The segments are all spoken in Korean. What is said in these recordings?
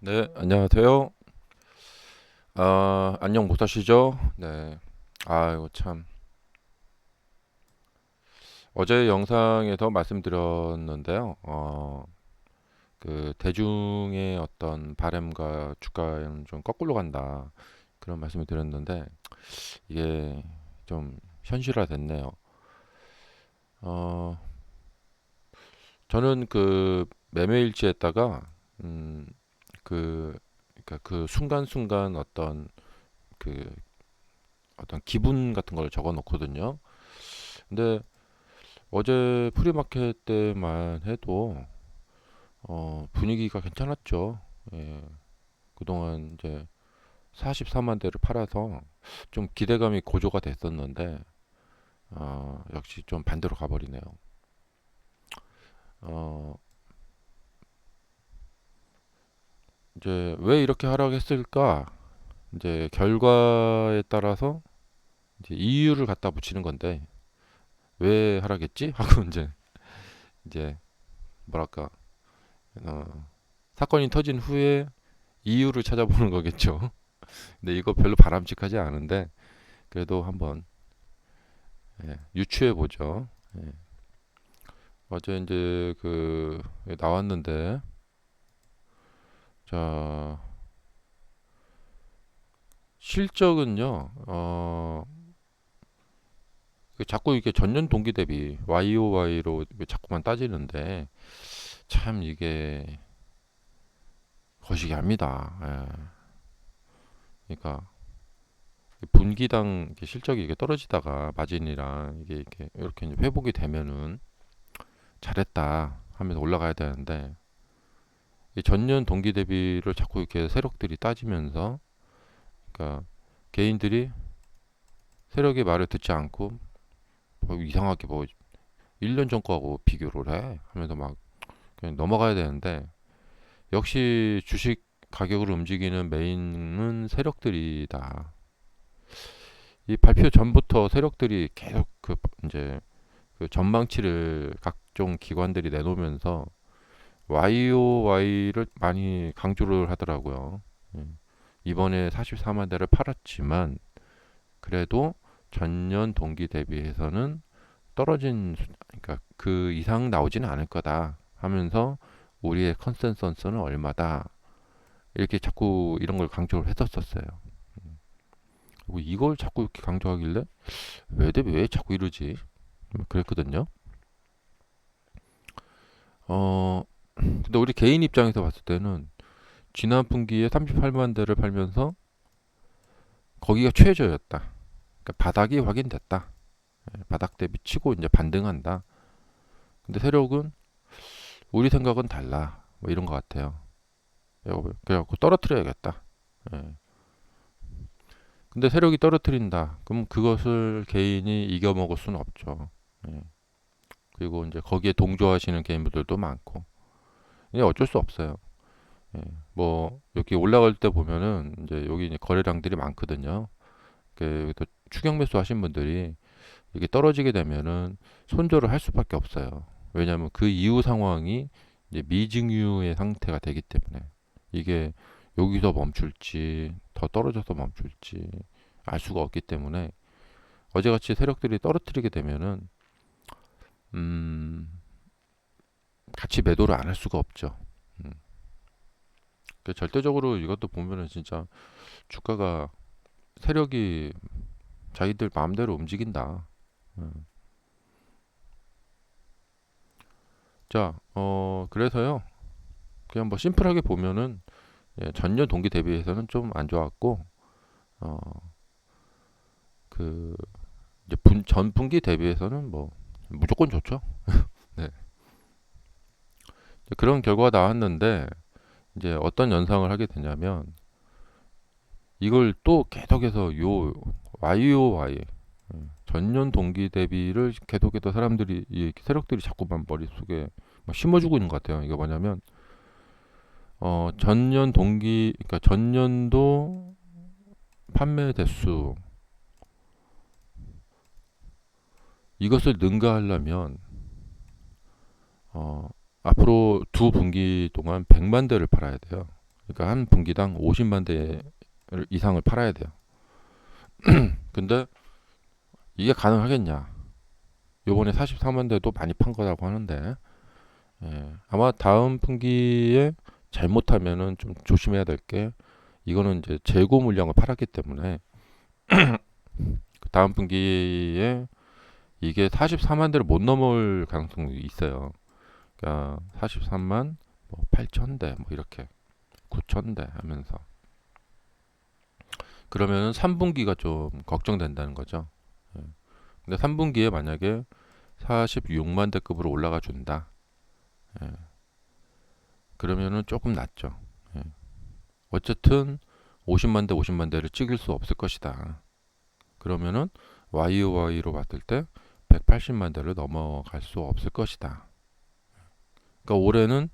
네, 안녕하세요. 안녕 못 하시죠? 네. 아이고 참. 어제 영상에서 말씀드렸는데요. 그 대중의 어떤 바램과 주가는 좀 거꾸로 간다. 그런 말씀을 드렸는데 이게 좀 현실화 됐네요. 어, 저는 그 매매일지에다가 음, 그 그러니까 그 순간순간 그 어떤 기분 같은 걸 적어 놓거든요. 근데 어제 프리마켓 때만 해도 분위기가 괜찮았죠. 예, 그동안 이제 44만 대를 팔아서 좀 기대감이 고조가 됐었는데 역시 좀 반대로 가버리네요. 어, 이제 왜 이렇게 하락했을까? 이제 결과에 따라서 이제 이유를 갖다 붙이는 건데 왜 하락했지? 하고 이제 뭐랄까 어, 사건이 터진 후에 이유를 찾아보는 거겠죠. 근데 이거 별로 바람직하지 않은데 그래도 한번 유추해 보죠. 예. 어제 이제 그 나왔는데 자 실적은요. 자꾸 이렇게 전년 동기 대비 YOY로 자꾸만 따지는데 참 이게 거시기합니다. 예. 그러니까 분기당 이렇게 실적이 이게 떨어지다가 마진이랑 이렇게 이제 회복이 되면은 잘했다 하면서 올라가야 되는데 이 전년 동기 대비를 자꾸 이렇게 세력들이 따지면서 그러니까 개인들이 세력의 말을 듣지 않고 뭐 이상하게 뭐 1년 전 거하고 비교를 해 하면서 막 그냥 넘어가야 되는데 역시 주식 가격을 움직이는 메인은 세력들이다. 이 발표 전부터 세력들이 계속 이제 그 전망치를 각종 기관들이 내놓으면서 YOY를 많이 강조를 하더라고요. 예. 이번에 44만 대를 팔았지만 그래도 전년 동기 대비해서는 그러니까 그 이상 나오지는 않을 거다 하면서 우리의 컨센서스는 얼마다 이렇게 자꾸 이런 걸 강조를 했었었어요. 그리고 이걸 자꾸 이렇게 강조하길래 왜 자꾸 이러지? 그랬거든요. 어 근데 우리 개인 입장에서 봤을 때는 지난 분기에 38만 대를 팔면서 거기가 최저였다. 그러니까 바닥이 확인됐다. 바닥 대비 치고 이제 반등한다. 근데 세력은 우리 생각은 달라. 뭐 이런 것 같아요. 그래갖고 떨어뜨려야겠다. 예. 근데 세력이 떨어뜨린다. 그럼 그것을 개인이 이겨먹을 수는 없죠. 예. 그리고 이제 거기에 동조하시는 개인들도 많고. 이게 어쩔 수 없어요. 예. 뭐 여기 올라갈 때 보면은 이제 여기 이제 거래량들이 많거든요. 또 추격 매수 하신 분들이 이게 떨어지게 되면은 손절을 할 수밖에 없어요. 왜냐하면 그 이후 상황이 이제 미증유의 상태가 되기 때문에 이게 여기서 멈출지 더 떨어져서 멈출지 알 수가 없기 때문에 어제같이 세력들이 떨어뜨리게 되면은 음, 같이 매도를 안 할 수가 없죠. 음. 절대적으로 이것도 보면은 진짜 주가가 세력이 자기들 마음대로 움직인다. 음. 그래서요. 그냥 뭐 심플하게 보면은 전년 동기 대비해서는 좀 안 좋았고, 어, 그 이제 전 분기 대비해서는 뭐 무조건 좋죠. 네. 그런 결과가 나왔는데 이제 어떤 연상을 하게 되냐면 이걸 또 계속해서 요 YOY 전년 동기 대비를 계속해서 사람들이 이 세력들이 자꾸만 머릿속에 막 심어주고 있는 것 같아요. 이게 뭐냐면 전년 동기 그러니까 전년도 판매 대수 이것을 능가하려면 어, 앞으로 두 분기 동안 100만 대를 팔아야 돼요. 그러니까 한 분기당 50만 대 이상을 팔아야 돼요. 근데 이게 가능하겠냐? 요번에 44만 대도 많이 판 거라고 하는데, 아마 다음 분기에 잘못하면은 좀 조심해야 될 게, 이거는 이제 재고 물량을 팔았기 때문에 다음 분기에 이게 44만 대를 못 넘을 가능성이 있어요. 그러니까 43만 뭐 8천 대 뭐 이렇게 9천 대 하면서, 그러면은 3분기가 좀 걱정된다는 거죠. 예. 근데 3분기에 만약에 46만 대급으로 올라가 준다. 예. 그러면은 조금 낫죠. 예. 어쨌든 50만 대, 50만 대를 찍을 수 없을 것이다. 그러면은 YOY로 봤을 때 180만 대를 넘어갈 수 없을 것이다. 그러니까 올해는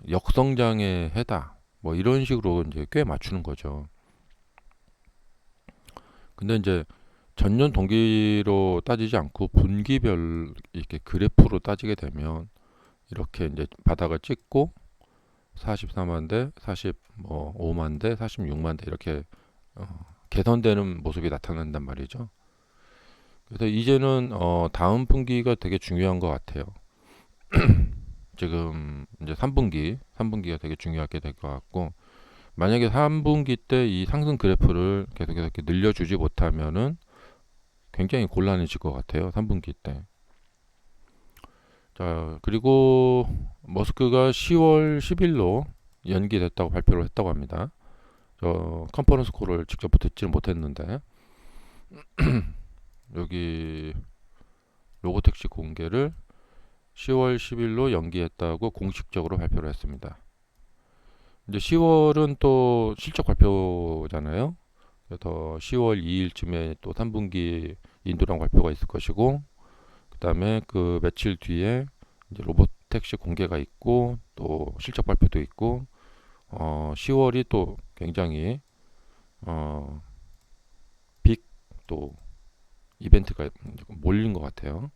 역성장의 해다. 뭐 이런 식으로 이제 꽤 맞추는 거죠. 근데 이제 전년 동기로 따지지 않고 분기별 이렇게 그래프로 따지게 되면 이렇게 이제 바닥을 찍고 44만 대, 45만 대, 46만 대 이렇게 개선되는 모습이 나타난단 말이죠. 그래서 이제는 다음 분기가 되게 중요한 것 같아요. 지금 이제 3분기가 되게 중요하게 될 것 같고, 만약에 3분기 때 이 상승 그래프를 계속해서 이렇게 늘려주지 못하면은 굉장히 곤란해질 것 같아요. 3분기 때. 자, 그리고 머스크가 10월 10일로 연기됐다고 발표를 했다고 합니다. 저 컨퍼런스 콜을 직접 듣지는 못했는데 여기 로보택시 공개를 10월 10일로 연기했다고 공식적으로 발표를 했습니다. 이제 10월은 또 실적 발표잖아요. 그래서 10월 2일쯤에 또 3분기 인도랑 발표가 있을 것이고, 그 다음에 그 며칠 뒤에 이제 로봇 택시 공개가 있고 또 실적 발표도 있고, 10월이 또 굉장히 어, 빅 또 이벤트가 몰린 것 같아요.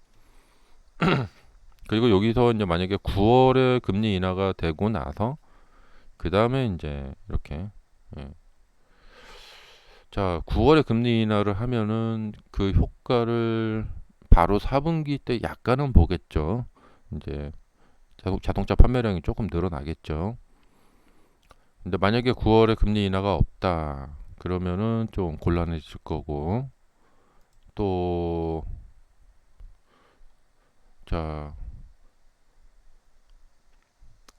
그리고 여기서 이제 만약에 9월에 금리 인하가 되고 나서 그 다음에 이제 이렇게, 예. 자, 9월에 금리 인하를 하면은 그 효과를 바로 4분기 때 약간은 보겠죠. 이제 자동차 판매량이 조금 늘어나겠죠. 근데 만약에 9월에 금리 인하가 없다. 그러면은 좀 곤란해질 거고, 또, 자,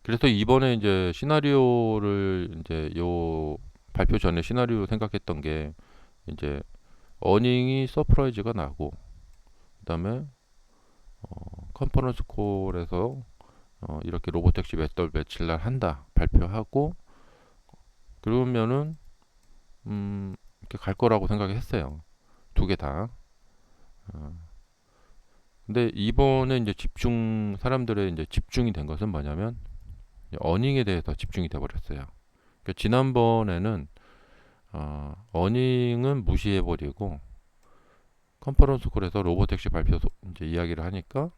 그래서 이번에 이제 시나리오를 이제 요 발표 전에 시나리오 생각했던 게 이제 어닝이 서프라이즈가 나고, 그다음에 컨퍼런스 콜에서 이렇게 로보택시 몇 월 며칠 날 한다 발표하고, 그러면은 이렇게 갈 거라고 생각했어요. 두 개 다. 어, 근데 이번에 이제 사람들의 이제 집중이 된 것은 뭐냐면 어닝에 대해서 집중이 돼 버렸어요. 그러니까 지난번에는 어닝은 무시해 버리고 컨퍼런스 콜에서 로보택시 발표 이제 이야기를 하니까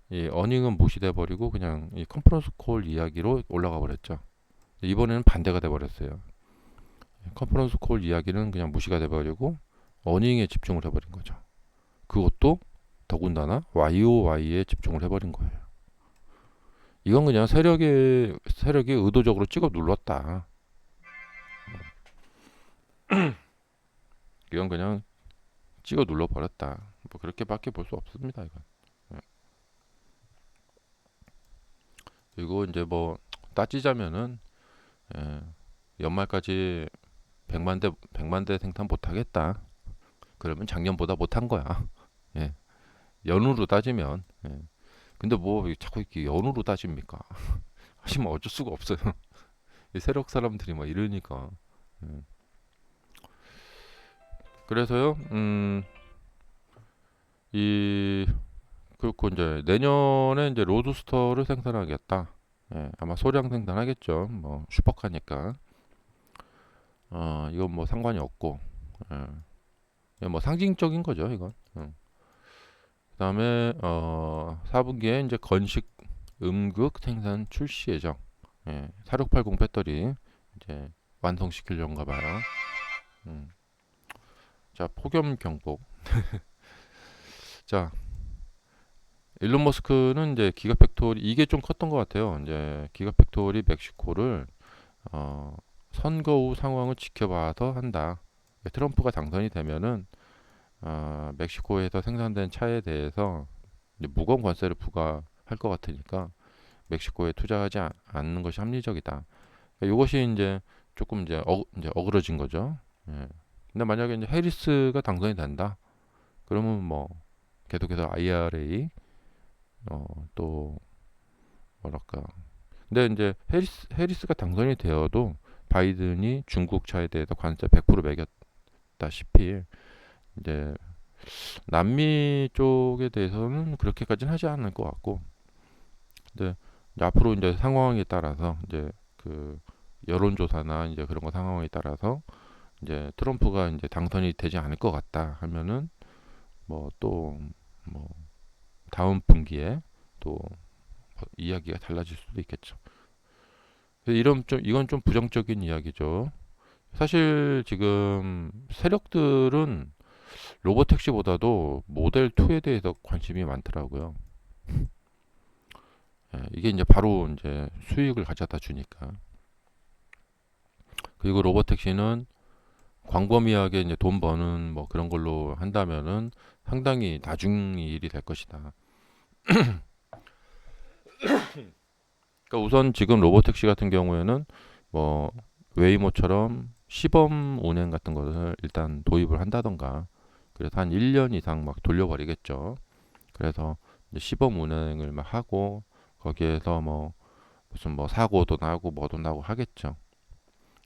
이 어닝은 무시돼 버리고 그냥 이 컨퍼런스 콜 이야기로 올라가 버렸죠. 이번에는 반대가 돼 버렸어요. 컨퍼런스 콜 이야기는 그냥 무시가 돼 버리고 어닝에 집중을 해 버린 거죠. 그것도 더군다나 YOY에 집중을 해버린 거예요. 이건 그냥 세력이 의도적으로 찍어 눌렀다. 이건 그냥 찍어 눌러 버렸다. 뭐 그렇게밖에 볼 수 없습니다. 이건. 예. 그리고 이제 뭐 따지자면은, 예, 연말까지 100만 대 생산 못 하겠다. 그러면 작년보다 못한 거야. 예. 연으로 따지면. 예. 근데 뭐 자꾸 이렇게 연으로 따집니까? 하시면 어쩔 수가 없어요. 이 세력 사람들이 막 이러니까. 예. 그래서요, 이 그렇고 이제 내년에 이제 로드스터를 생산하겠다. 예, 아마 소량 생산하겠죠. 뭐 슈퍼카니까. 이건 뭐 상관이 없고, 예, 이건 뭐 상징적인 거죠, 이건. 그다음에 4분기에 이제 건식 음극 생산 출시 예정. 예, 4680 배터리 이제 완성시키려는가 봐요. 음. 자, 폭염 경보. 자, 일론 머스크는 이제 기가팩토리 이게 좀 컸던 것 같아요. 이제 기가팩토리 멕시코를 어, 선거 후 상황을 지켜봐서 한다. 트럼프가 당선이 되면은 멕시코에서 생산된 차에 대해서 이제 무거운 관세를 부과할 것 같으니까 멕시코에 투자하지 않는 것이 합리적이다. 그러니까 이것이 이제 조금 이제 어그러진 거죠. 예. 근데 만약에 이제 해리스가 당선이 된다. 그러면 뭐 계속해서 IRA 또 뭐랄까. 근데 이제 해리스가 당선이 되어도 바이든이 중국 차에 대해서 관세 100% 매겼다시피 이제 남미 쪽에 대해서는 그렇게까지는 하지 않을 것 같고, 근데 이제 앞으로 이제 상황에 따라서 이제 그 여론조사나 이제 그런 거 상황에 따라서 이제 트럼프가 이제 당선이 되지 않을 것 같다 하면은 뭐 또 뭐 다음 분기에 또 이야기가 달라질 수도 있겠죠. 이런 좀 이건 좀 부정적인 이야기죠. 사실 지금 세력들은 로보택시보다도 모델 2에 대해서 관심이 많더라고요. 예, 이게 이제 바로 이제 수익을 가져다 주니까. 그리고 로보택시는 광범위하게 이제 돈 버는 뭐 그런 걸로 한다면은 상당히 나중 일이 될 것이다. 그러니까 우선 지금 로보택시 같은 경우에는 뭐 웨이모처럼 시범 운행 같은 것을 일단 도입을 한다던가, 그래서 한 1년 이상 막 돌려버리겠죠. 그래서 이제 시범 운행을 막 하고 거기에서 뭐 무슨 뭐 사고도 나고 뭐도 나고 하겠죠.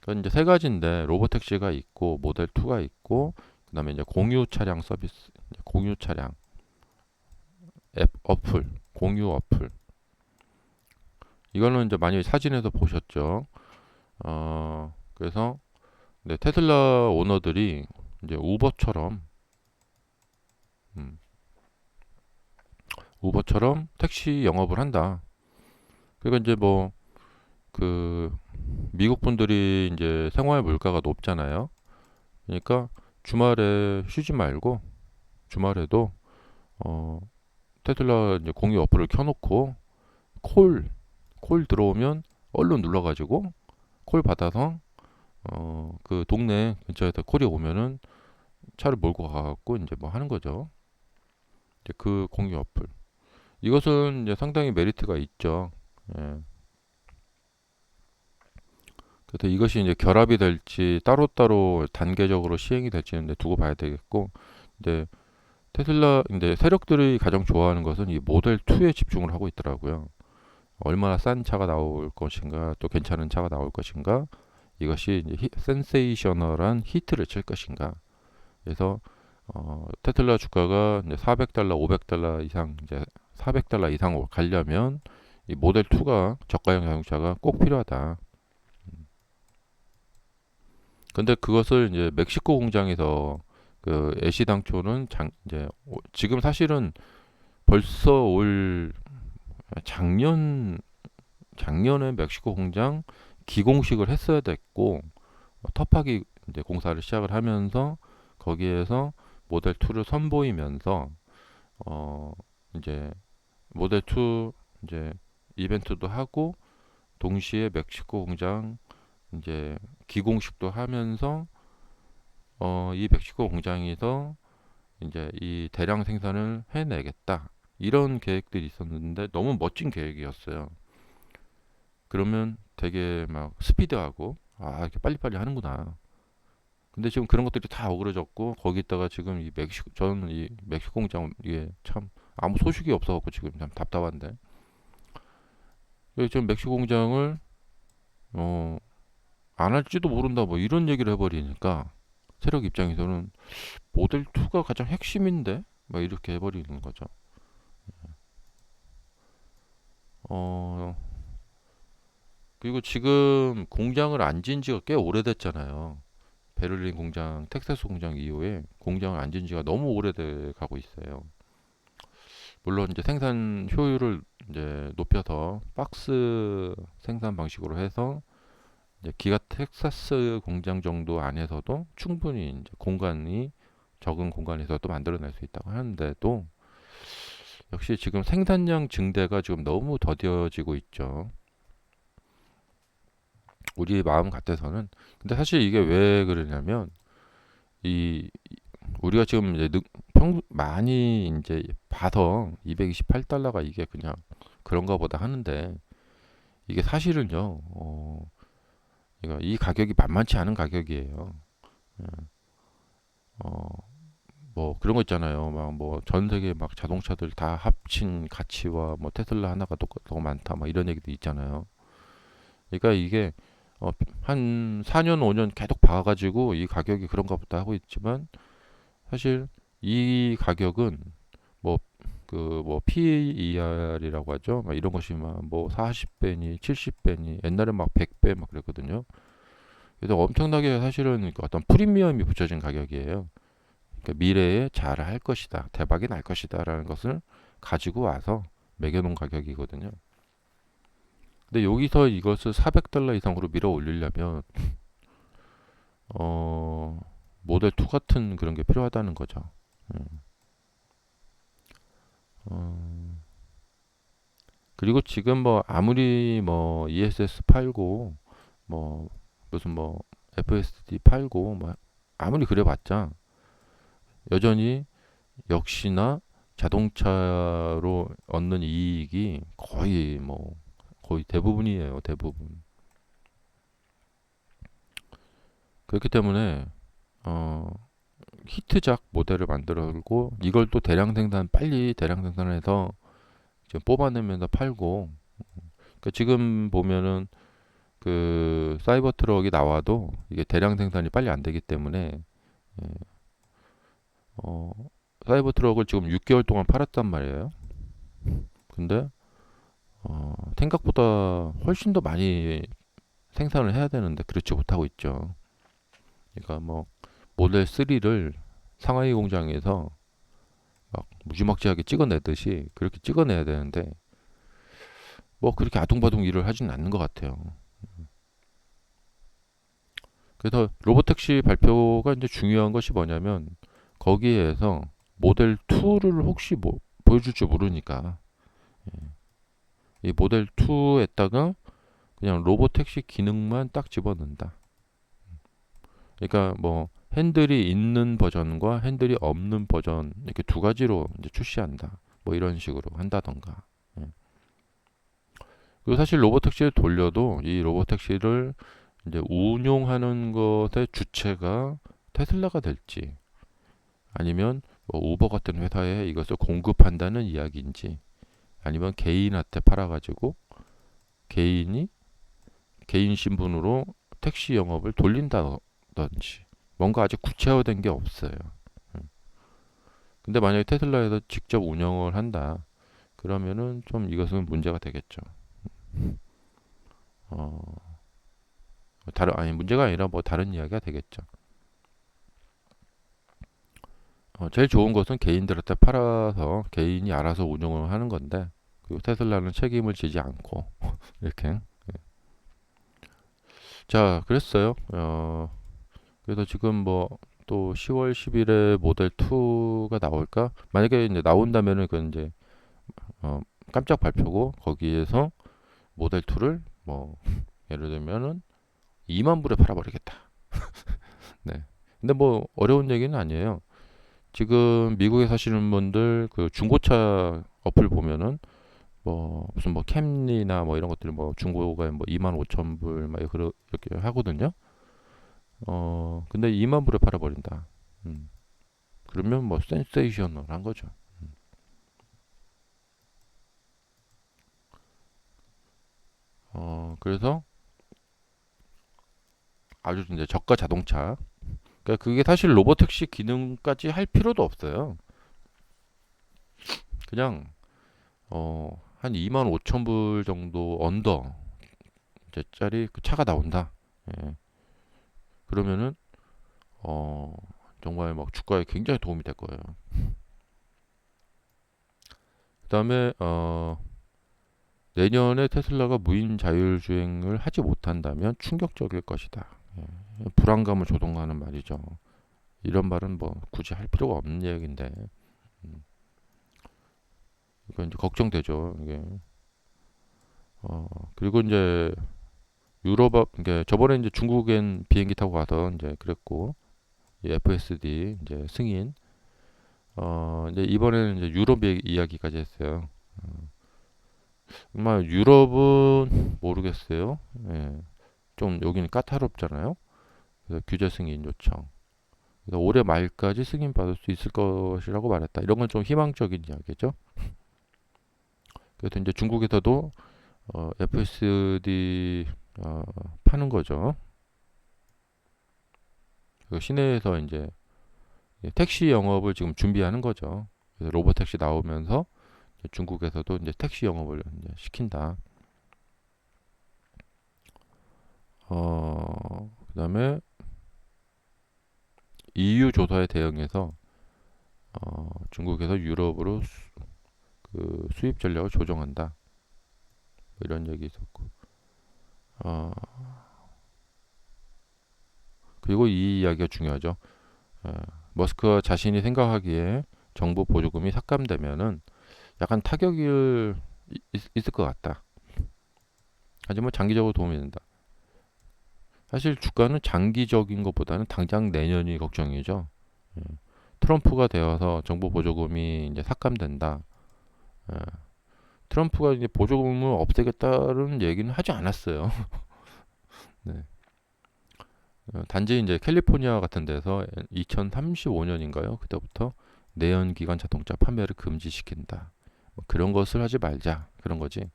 그건 이제 세 가지인데 로보택시가 있고 모델 2가 있고 그다음에 이제 공유 차량 서비스, 공유 차량 앱 어플, 공유 어플. 이거는 이제 많이 사진에서 보셨죠. 그래서 네, 테슬라 오너들이 이제 우버처럼 음, 우버처럼 택시 영업을 한다. 그러니까 이제 뭐 그 미국 분들이 이제 생활 물가가 높잖아요. 그러니까 주말에 쉬지 말고 주말에도 어, 테슬라 이제 공유 어플을 켜놓고 콜, 콜 들어오면 얼른 눌러가지고 콜 받아서 그 동네 근처에서 콜이 오면은 차를 몰고 가갖고 이제 뭐 하는 거죠. 이제 그 공유 어플. 이것은 이제 상당히 메리트가 있죠. 예. 그래서 이것이 이제 결합이 될지 따로따로 단계적으로 시행이 될지는 이제 두고 봐야 되겠고, 이제 테슬라 이제 세력들이 가장 좋아하는 것은 이 모델 2에 집중을 하고 있더라고요. 얼마나 싼 차가 나올 것인가, 또 괜찮은 차가 나올 것인가, 이것이 이제 센세이셔널한 히트를 칠 것인가. 그래서 테슬라 주가가 이제 400달러, 500달러 이상 이제 400달러 이상 가려면 이 모델 2가 저가형 자동차가 꼭 필요하다. 근데 그것을 이제 멕시코 공장에서 그 애시당초는 이제 지금 사실은 벌써 올 작년 작년에 멕시코 공장 기공식을 했어야 됐고 터파기 이제 공사를 시작을 하면서 거기에서 모델 2를 선보이면서 어 이제 모델 2 이제 이벤트도 하고 동시에 멕시코 공장 이제 기공식도 하면서 이 멕시코 공장에서 이제 이 대량 생산을 해내겠다. 이런 계획들이 있었는데 너무 멋진 계획이었어요. 그러면 되게 막 스피드하고 이렇게 빨리빨리 하는구나. 근데 지금 그런 것들이 다 어그러졌고 거기다가 지금 이 멕시코 저는 이 멕시코 공장 이게 참 아무 소식이 없어갖고 지금 참 답답한데. 지금 멕시코 공장을 어, 안 할지도 모른다 뭐 이런 얘기를 해버리니까 세력 입장에서는 모델 2가 가장 핵심인데 막 이렇게 해버리는 거죠. 어 그리고 지금 공장을 안 진 지가 꽤 오래됐잖아요. 베를린 공장, 텍사스 공장 이후에 공장을 안 진 지가 너무 오래돼 가고 있어요. 물론 이제 생산 효율을 이제 높여서 박스 생산 방식으로 해서 이제 기가 텍사스 공장 정도 안에서도 충분히 이제 공간이 적은 공간에서도 만들어낼 수 있다고 하는데도 역시 지금 생산량 증대가 지금 너무 더뎌지고 있죠. 우리 마음 같아서는. 근데 사실 이게 왜 그러냐면 이 우리가 지금 이제 많이 이제 봐서 228달러가 이게 그냥 그런가 보다 하는데 이게 사실은요. 이 가격이 만만치 않은 가격이에요. 예. 어, 뭐 그런 거 있잖아요. 막 뭐 전 세계 막 자동차들 다 합친 가치와 뭐 테슬라 하나가 더 많다. 막 이런 얘기도 있잖아요. 그러니까 이게 어, 한 4년 5년 계속 봐가지고 이 가격이 그런가 보다 하고 있지만 사실 이 가격은 뭐 그 뭐 PER이라고 하죠. 막 이런 것이 막 뭐 40배니 70배니 옛날에 막 100배 막 그랬거든요. 그래서 엄청나게 사실은 그 어떤 프리미엄이 붙여진 가격이에요. 그러니까 미래에 잘 할 것이다, 대박이 날 것이다라는 것을 가지고 와서 매겨놓은 가격이거든요. 근데 여기서 이것을 400달러 이상으로 밀어 올리려면 어, 모델 2 같은 그런 게 필요하다는 거죠. 음. 어, 그리고 지금 뭐 아무리 뭐 ESS 팔고 뭐 무슨 뭐 FSD 팔고 뭐 아무리 그래봤자 여전히 역시나 자동차로 얻는 이익이 거의 대부분이에요. 대부분. 그렇기 때문에 어, 히트작 모델을 만들고 이걸 또 빨리 대량 생산해서 지금 뽑아내면서 팔고 그러니까 지금 보면은 그 사이버 트럭이 나와도 이게 대량 생산이 빨리 안 되기 때문에 예, 어, 사이버 트럭을 지금 6개월 동안 팔았단 말이에요. 근데 생각보다 훨씬 더 많이 생산을 해야 되는데 그렇지 못하고 있죠. 그러니까 뭐 모델 3를 상하이 공장에서 막 무지막지하게 찍어내듯이 그렇게 찍어내야 되는데 뭐 그렇게 아둥바둥 일을 하지는 않는 것 같아요. 그래서 로보택시 발표가 이제 중요한 것이 뭐냐면 거기에서 모델 2를 혹시 뭐 보여줄 줄 모르니까 이 모델 2에다가 그냥 로보택시 기능만 딱 집어넣는다. 그러니까 뭐 핸들이 있는 버전과 핸들이 없는 버전 이렇게 두 가지로 이제 출시한다. 뭐 이런 식으로 한다던가. 예. 그리고 사실 로보택시를 돌려도 이 로보택시를 이제 운용하는 것의 주체가 테슬라가 될지 아니면 뭐 우버 같은 회사에 이것을 공급한다는 이야기인지 아니면 개인한테 팔아가지고 개인이 개인 신분으로 택시 영업을 돌린다든지 뭔가 아직 구체화된 게 없어요. 음. 근데 만약에 테슬라에서 직접 운영을 한다 그러면은 좀 이것은 문제가 되겠죠. 어, 아니 문제가 아니라 뭐 다른 이야기가 되겠죠. 제일 좋은 것은 개인들한테 팔아서 개인이 알아서 운영을 하는 건데 그리고 테슬라는 책임을 지지 않고 이렇게. 자, 그랬어요. 그래서 지금 뭐 또 10월 10일에 모델 2가 나올까? 만약에 이제 나온다면은 그건 이제 깜짝 발표고 거기에서 모델 2를 뭐 예를 들면은 2만 불에 팔아버리겠다. 네. 근데 뭐 어려운 얘기는 아니에요. 지금 미국에 사시는 분들 그 중고차 어플 보면은 뭐 무슨 뭐 캠리나 뭐 이런 것들이 뭐 중고가 뭐 2만 5천 불 막 이렇게 하거든요. 근데 2만 불에 팔아버린다. 음. 그러면 뭐 센세이셔널한 거죠. 음. 그래서 아주 이제 저가 자동차. 그러니까 그게 사실 로보택시 기능까지 할 필요도 없어요. 그냥 한 2만 5천 불 정도 언더 이제 짜리 그 차가 나온다. 예. 그러면은 어, 정말 막 주가에 굉장히 도움이 될 거예요. 그다음에 내년에 테슬라가 무인 자율주행을 하지 못한다면 충격적일 것이다. 예, 불안감을 조성하는 말이죠. 이런 말은 뭐 굳이 할 필요가 없는 얘기인데 이거 이제 걱정되죠. 이게 그리고 이제 이게 저번에 이제 중국엔 비행기 타고 가서 이제 그랬고 이 FSD 이제 승인 이제 이번에는 이제 유럽 이야기까지 했어요. 아마 유럽은 모르겠어요. 예. 좀 여기는 까다롭잖아요. 그래서 규제 승인 요청. 그래서 올해 말까지 승인 받을 수 있을 것이라고 말했다. 이런 건 좀 희망적인 이야기죠. 그래서 이제 중국에서도 FSD 파는 거죠. 그 시내에서 이제 택시 영업을 지금 준비하는 거죠. 그래서 로봇 택시 나오면서 중국에서도 이제 택시 영업을 이제 시킨다. 그다음에 EU 조사에 대응해서 중국에서 유럽으로 그 수입 전략을 조정한다. 뭐 이런 얘기 있었고. 어, 그리고 이 이야기가 중요하죠. 어, 머스크가 자신이 생각하기에 정부 보조금이 삭감되면은 약간 타격이 있을 것 같다. 하지만 장기적으로 도움이 된다. 사실 주가는 장기적인 것보다는 당장 내년이 걱정이죠. 예. 트럼프가 되어서 정부 보조금이 이제 삭감된다. 예. 트럼프가 이제 보조금을 없애겠다는 얘기는 하지 않았어요. 네. 단지 이제 캘리포니아 같은 데서 2035년인가요? 그때부터 내연기관 자동차 판매를 금지시킨다. 뭐 그런 것을 하지 말자. 그런 거지.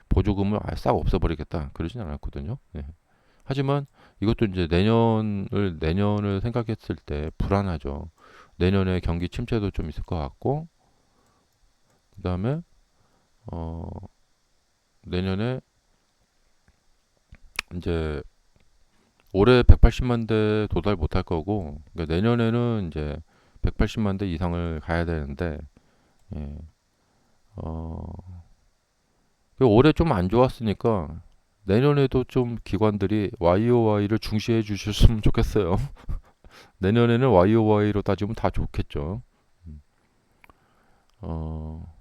보조금을 아예 싹 없애버리겠다. 그러진 않았거든요. 네. 하지만 이것도 이제 내년을 생각했을 때 불안하죠. 내년에 경기 침체도 좀 있을 것 같고, 그 다음에 어, 내년에 이제 올해 180만 대 도달 못할 거고, 그러니까 내년에는 이제 180만 대 이상을 가야 되는데, 예, 올해 좀 안 좋았으니까 내년에도 좀 기관들이 YOY를 중시해 주셨으면 좋겠어요. 내년에는 YOY로 따지면 다 좋겠죠. 음, 어,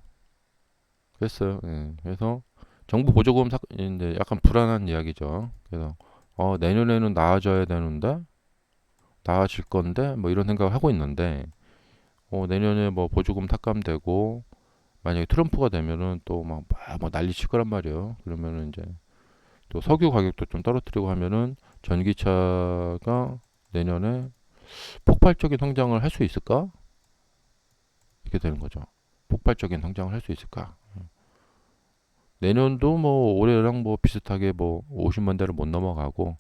그랬어요. 예. 그래서 정부 보조금 이제 약간 불안한 이야기죠. 그래서 내년에는 나아져야 되는데 나아질 건데 뭐 이런 생각을 하고 있는데 내년에 뭐 보조금 삭감되고 만약에 트럼프가 되면은 또 막 뭐 난리 칠 거란 말이에요. 그러면은 이제 또 석유 가격도 좀 떨어뜨리고 하면은 전기차가 내년에 폭발적인 성장을 할 수 있을까? 이렇게 되는 거죠. 폭발적인 성장을 할 수 있을까? 내년도 뭐 올해랑 뭐 비슷하게 뭐 50만 대를 못 넘어가고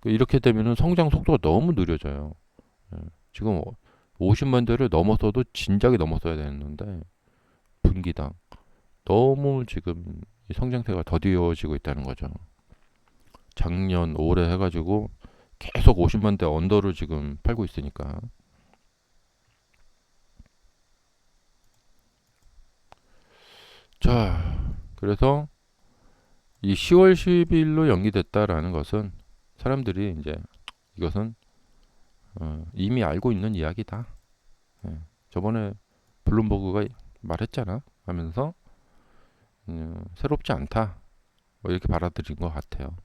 이렇게 되면은 성장 속도가 너무 느려져요. 예. 지금 50만 대를 넘어서도 진작에 넘었어야 되는데 분기당 너무 지금 이 성장세가 더디어지고 있다는 거죠. 작년 올해 해가지고 계속 50만 대 언더를 지금 팔고 있으니까. 자, 그래서 이 10월 12일로 연기됐다라는 것은 사람들이 이제 이것은 이미 알고 있는 이야기다. 예. 저번에 블룸버그가 말했잖아 하면서 새롭지 않다. 뭐 이렇게 받아들인 것 같아요.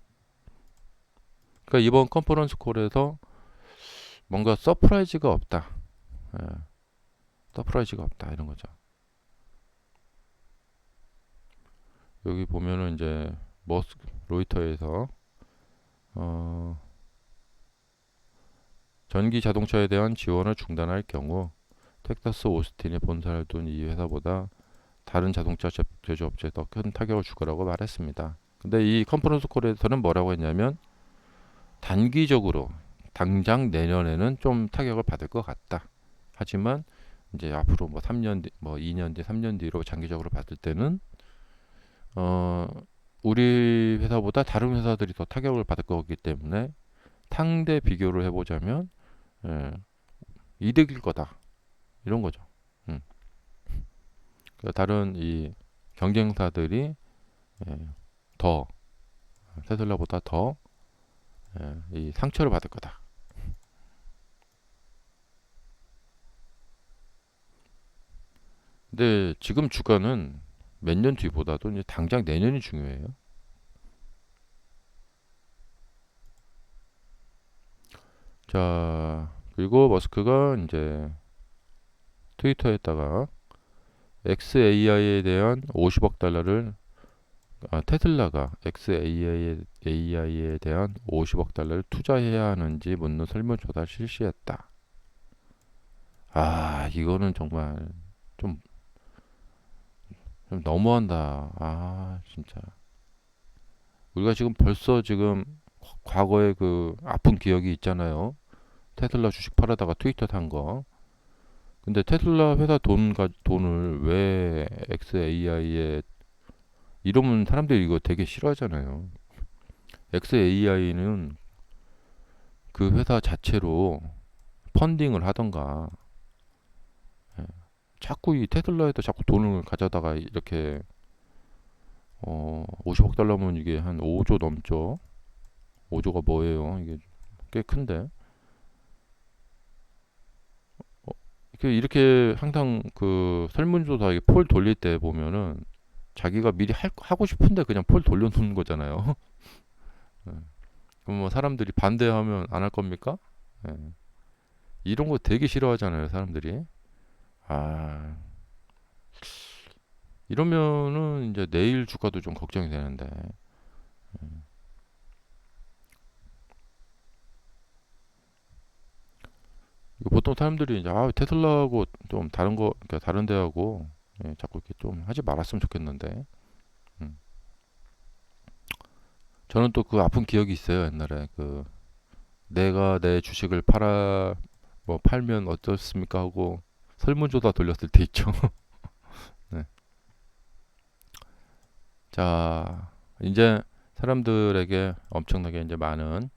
그러니까 이번 컨퍼런스 콜에서 뭔가 서프라이즈가 없다. 예. 서프라이즈가 없다 이런 거죠. 여기 보면은 이제 로이터에서 어, 전기 자동차에 대한 지원을 중단할 경우 텍사스 오스틴에 본사를 둔 이 회사보다 다른 자동차 제조업체에 더 큰 타격을 줄 거라고 말했습니다. 근데 이 컨퍼런스 콜에서는 뭐라고 했냐면 단기적으로 당장 내년에는 좀 타격을 받을 것 같다. 하지만 이제 앞으로 뭐 3년 뒤, 뭐 2년 뒤, 3년 뒤로 장기적으로 봤을 때는 어, 우리 회사보다 다른 회사들이 더 타격을 받을 거기 때문에 상대 비교를 해보자면 예, 이득일 거다 이런 거죠. 그러니까 다른 이 경쟁사들이 예, 더 테슬라보다 더 이 상처를 받을 거다. 근데 지금 주가는 몇 년 뒤보다도 이제 당장 내년이 중요해요. 자, 그리고 머스크가 이제 트위터에다가 XAI에 대한 50억 달러를 테슬라가 XAI에 대한 50억 달러를 투자해야 하는지 묻는 설문조사를 실시했다. 이거는 정말 좀, 좀 너무한다. 진짜. 우리가 지금 벌써 지금 과거에 그 아픈 기억이 있잖아요. 테슬라 주식 팔아다가 트위터 산 거. 근데 테슬라 회사 돈을 왜 XAI에 이러면 사람들이 이거 되게 싫어하잖아요. XAI는 그 회사 자체로 펀딩을 하던가 자꾸 이 테슬라에다 자꾸 돈을 가져다가 이렇게 50억 달러면 이게 한 5조 넘죠. 5조가 뭐예요? 이게 꽤 큰데. 이렇게 항상 그 설문조사 폴 돌릴 때 보면은 자기가 미리 하고 싶은데 그냥 폴 돌려놓는 거잖아요. 예. 그럼 뭐 사람들이 반대하면 안 할 겁니까? 예. 이런 거 되게 싫어하잖아요, 사람들이. 아, 이러면은 이제 내일 주가도 좀 걱정이 되는데. 이거 보통 사람들이 이제 테슬라하고 좀 다른 거, 그러니까 다른 데하고 자꾸 이렇게 좀 하지 말았으면 좋겠는데. 음. 저는 또 그 아픈 기억이 있어요, 옛날에 그 내가 내 주식을 팔면 어떻습니까 하고 설문조사 돌렸을 때 있죠. 네. 자, 이제 사람들에게 엄청나게 이제 많은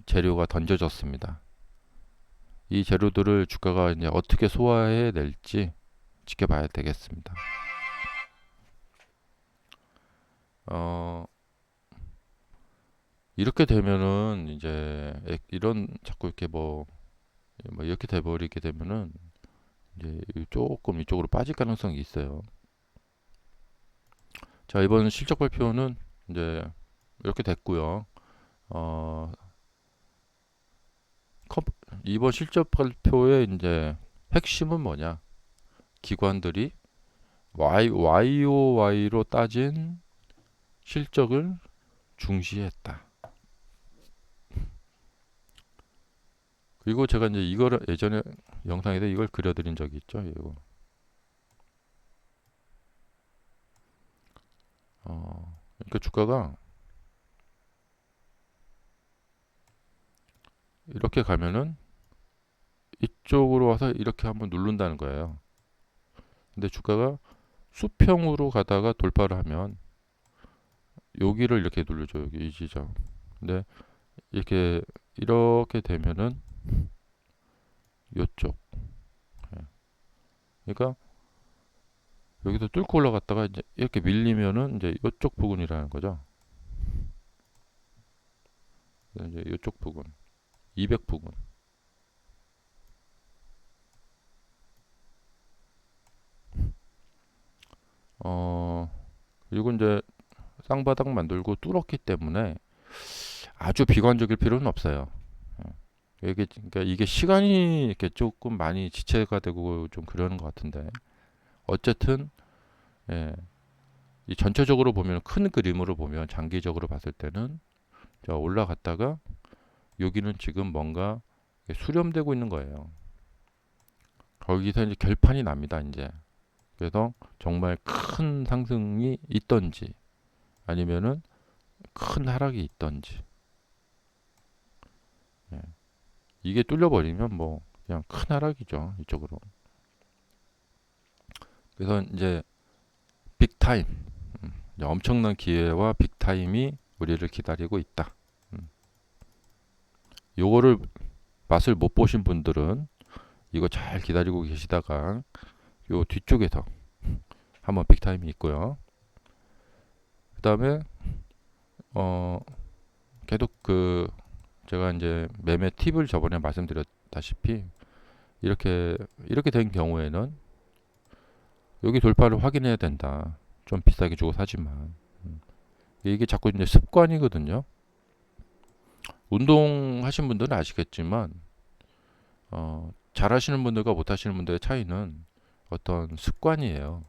재료가 던져졌습니다. 이 재료들을 주가가 이제 어떻게 소화해 낼지 지켜봐야 되겠습니다. 어, 이렇게 되면은 이제 이런 자꾸 이렇게 뭐 이렇게 돼버리게 되면은 이제 조금 이쪽으로 빠질 가능성이 있어요. 자, 이번 실적 발표는 이제 이렇게 됐고요. 어, 이번 실적 발표의 이제 핵심은 뭐냐? 기관들이 YOY로 따진 실적을 중시했다. 그리고 제가 이제 이거를 예전에 영상에서 이걸 그려드린 적이 있죠. 이거. 그러니까 주가가 이렇게 가면은 이쪽으로 와서 이렇게 한번 누른다는 거예요. 근데 주가가 수평으로 가다가 돌파를 하면 여기를 이렇게 누르죠. 여기 이 지점. 근데 이렇게 되면은 요쪽. 예. 그러니까 여기서 뚫고 올라갔다가 이제 이렇게 밀리면은 이제 요쪽 부근이라는 거죠. 이제 요쪽 부근, 200 부근. 어, 그리고 이제 쌍바닥 만들고 뚫었기 때문에 아주 비관적일 필요는 없어요. 이게 그러니까 이게 시간이 이렇게 조금 많이 지체가 되고 좀 그러는 것 같은데 어쨌든 예, 이 전체적으로 보면 큰 그림으로 보면 장기적으로 봤을 때는 자, 올라갔다가 여기는 지금 뭔가 수렴되고 있는 거예요. 거기서 이제 결판이 납니다. 이제 그래서 정말 큰 상승이 있던지 아니면은 큰 하락이 있던지 예. 이게 뚫려버리면 뭐 그냥 큰 하락이죠 이쪽으로. 그래서 이제 빅타임 이제 엄청난 기회와 빅타임이 우리를 기다리고 있다. 요거를 맛을 못 보신 분들은 이거 잘 기다리고 계시다가 요 뒤쪽에서 한번 빅타임이 있고요. 그다음에 어 계속 제가 이제 매매 팁을 저번에 말씀드렸다시피 이렇게 된 경우에는 여기 돌파를 확인해야 된다. 좀 비싸게 주고 사지만 이게 자꾸 이제 습관이거든요. 운동하신 분들은 아시겠지만 잘하시는 분들과 못하시는 분들의 차이는 어떤 습관이에요.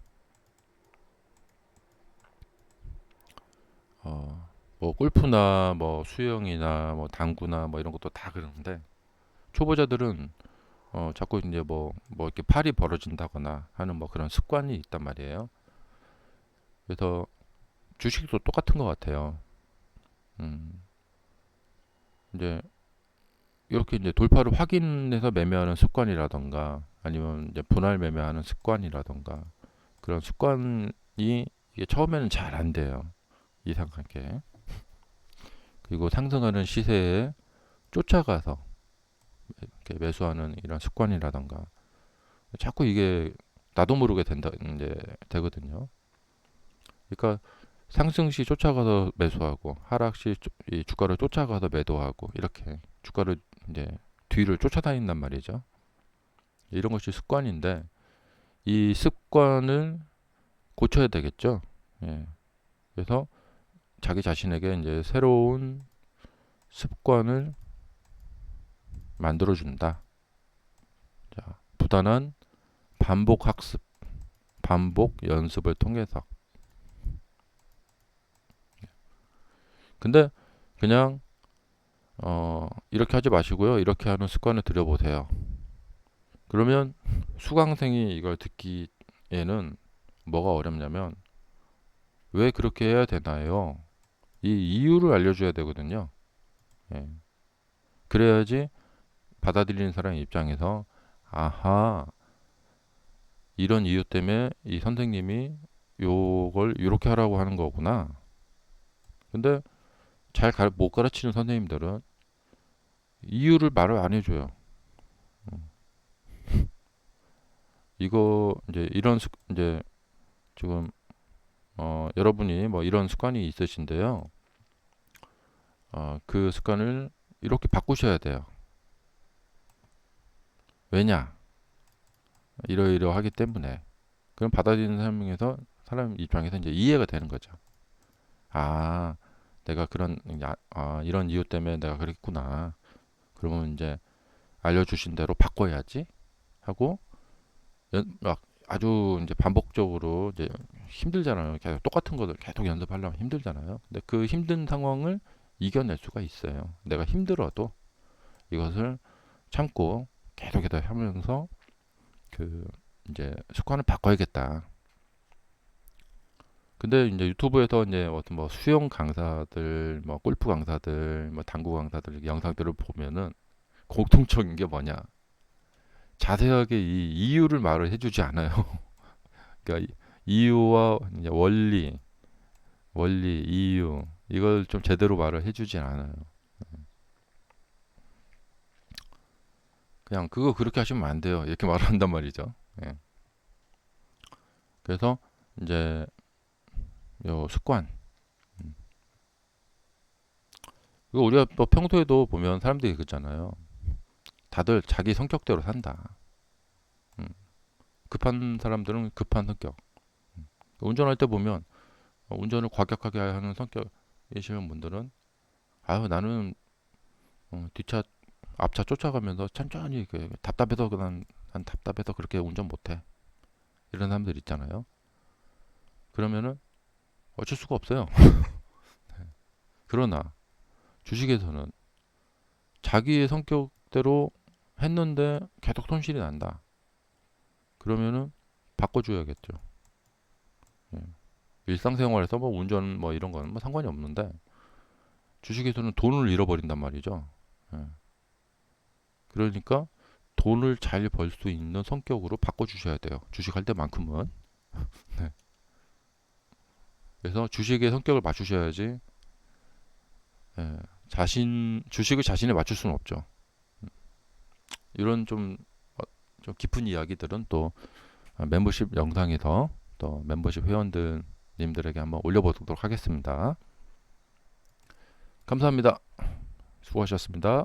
뭐 골프나 뭐 수영이나 뭐 당구나 뭐 이런 것도 다 그러는데 초보자들은 자꾸 이제 뭐 이렇게 팔이 벌어진다거나 하는 뭐 그런 습관이 있단 말이에요. 그래서 주식도 똑같은 것 같아요. 음, 이제 이렇게 이제 돌파를 확인해서 매매하는 습관이라던가 아니면 이제 분할 매매하는 습관이라던가 그런 습관이 이게 처음에는 잘 안 돼요. 이상하게. 그리고 상승하는 시세에 쫓아가서 이렇게 매수하는 이런 습관이라던가 자꾸 이게 나도 모르게 된다 이제 되거든요. 그러니까 상승 시 쫓아가서 매수하고 하락 시 이 주가를 쫓아가서 매도하고 이렇게 주가를 이제 뒤를 쫓아다닌단 말이죠. 이런 것이 습관인데 이 습관을 고쳐야 되겠죠. 예. 그래서 자기 자신에게 이제 새로운 습관을 만들어 준다. 자, 부단한 반복 학습, 반복 연습을 통해서. 근데 그냥 이렇게 하지 마시고요. 이렇게 하는 습관을 들여보세요. 그러면 수강생이 이걸 듣기에는 뭐가 어렵냐면 왜 그렇게 해야 되나요? 이 이유를 알려줘야 되거든요. 예. 그래야지 받아들이는 사람 입장에서 아하 이런 이유 때문에 이 선생님이 요걸 이렇게 하라고 하는 거구나. 근데 못 가르치는 선생님들은 이유를 말을 안 해줘요. 이거 이제 이제 지금 여러분이 뭐 이런 습관이 있으신데요. 그 습관을 이렇게 바꾸셔야 돼요. 왜냐? 이러이러하기 때문에. 그럼 받아들이는 사람 입장에서 이제 이해가 되는 거죠. 아, 내가 이런 이유 때문에 내가 그랬구나. 그러면 이제 알려주신 대로 바꿔야지 하고 막 아주 이제 반복적으로 이제 힘들잖아요. 계속 똑같은 거를 계속 연습하려면 힘들잖아요. 근데 그 힘든 상황을 이겨낼 수가 있어요. 내가 힘들어도 이것을 참고 계속해서 하면서 그 이제 습관을 바꿔야겠다. 근데 이제 유튜브에서 이제 어떤 뭐 수영 강사들, 뭐 골프 강사들, 뭐 당구 강사들 영상들을 보면은 공통적인 게 뭐냐? 자세하게 이 이유를 말을 해주지 않아요. 그러니까 이유와 이제 원리, 이유 이걸 좀 제대로 말을 해주지 않아요. 그냥 그거 그렇게 하시면 안 돼요. 이렇게 말을 한단 말이죠. 예. 그래서 이제 요 습관. 이거 우리가 또 평소에도 보면 사람들이 그러잖아요. 다들 자기 성격대로 산다. 음. 급한 사람들은 급한 성격. 운전할 때 보면 운전을 과격하게 하는 성격이시는 분들은 아유 나는 뒷차 앞차 쫓아가면서 천천히 답답해서 난 답답해서 그렇게 운전 못해 이런 사람들 있잖아요. 그러면은 어쩔 수가 없어요. 그러나 주식에서는 자기의 성격대로 했는데 계속 손실이 난다. 그러면은 바꿔줘야겠죠. 예. 일상생활에서 뭐 운전 뭐 이런 거는 뭐 상관이 없는데 주식에서는 돈을 잃어버린단 말이죠. 예. 그러니까 돈을 잘 벌 수 있는 성격으로 바꿔주셔야 돼요. 주식할 때만큼은. 네. 그래서 주식의 성격을 맞추셔야지 예, 주식을 자신에 맞출 수는 없죠. 이런 좀 깊은 이야기들은 또 멤버십 영상에서 또 멤버십 회원들 님들에게 한번 올려보도록 하겠습니다. 감사합니다. 수고하셨습니다.